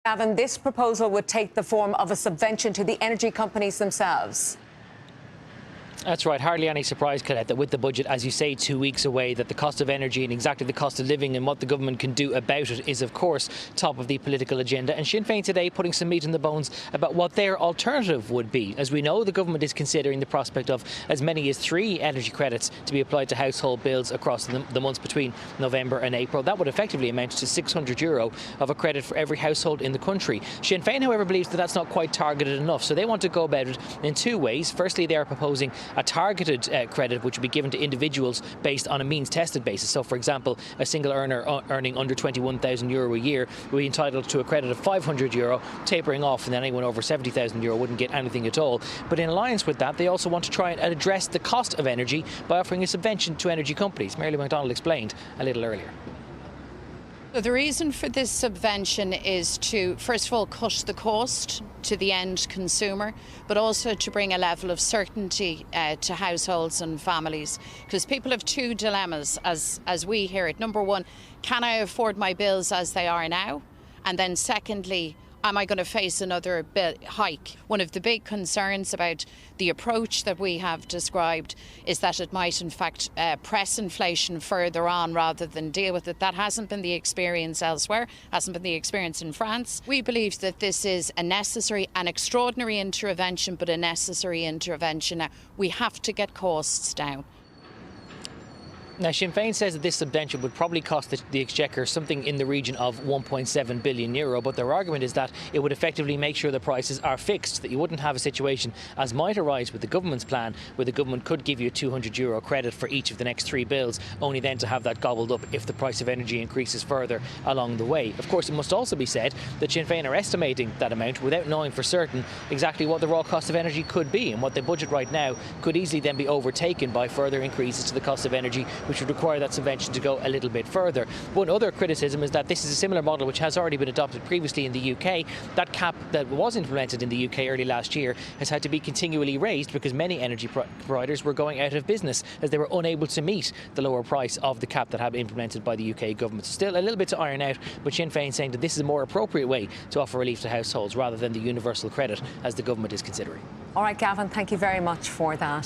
Gavin, this proposal would take the form of a subvention to the energy companies themselves. That's right. Hardly any surprise, Colette, that with the budget, as you say, 2 weeks away, that the cost of energy and exactly the cost of living and what the government can do about it is, of course, top of the political agenda. And Sinn Féin today putting some meat in the bones about what their alternative would be. As we know, the government is considering the prospect of as many as 3 energy credits to be applied to household bills across the months between November and April. That would effectively amount to €600 of a credit for every household in the country. Sinn Féin, however, believes that that's not quite targeted enough. So they want to go about it in 2 ways. Firstly, they are proposing a targeted credit which would be given to individuals based on a means-tested basis. So, for example, a single earner earning under €21,000 a year would be entitled to a credit of €500, tapering off, and then anyone over €70,000 wouldn't get anything at all. But in alliance with that, they also want to try and address the cost of energy by offering a subvention to energy companies. Mary MacDonald explained a little earlier. So the reason for this subvention is to, first of all, cut the cost to the end consumer, but also to bring a level of certainty to households and families. Because people have 2 dilemmas as we hear it. Number one, can I afford my bills as they are now? And then secondly, am I going to face another bill hike? One of the big concerns about the approach that we have described is that it might in fact press inflation further on rather than deal with it. That hasn't been the experience elsewhere, hasn't been the experience in France. We believe that this is a necessary, an extraordinary intervention, but a necessary intervention. Now, we have to get costs down. Now, Sinn Féin says that this subvention would probably cost the Exchequer something in the region of €1.7 billion, but their argument is that it would effectively make sure the prices are fixed, that you wouldn't have a situation, as might arise with the government's plan, where the government could give you a €200 credit for each of the next 3 bills, only then to have that gobbled up if the price of energy increases further along the way. Of course, it must also be said that Sinn Féin are estimating that amount without knowing for certain exactly what the raw cost of energy could be, and what they budget right now could easily then be overtaken by further increases to the cost of energy, which would require that subvention to go a little bit further. One other criticism is that this is a similar model which has already been adopted previously in the UK. That cap that was implemented in the UK early last year has had to be continually raised because many energy providers were going out of business as they were unable to meet the lower price of the cap that had been implemented by the UK government. So still a little bit to iron out, but Sinn Féin saying that this is a more appropriate way to offer relief to households rather than the universal credit as the government is considering. All right, Gavin, thank you very much for that.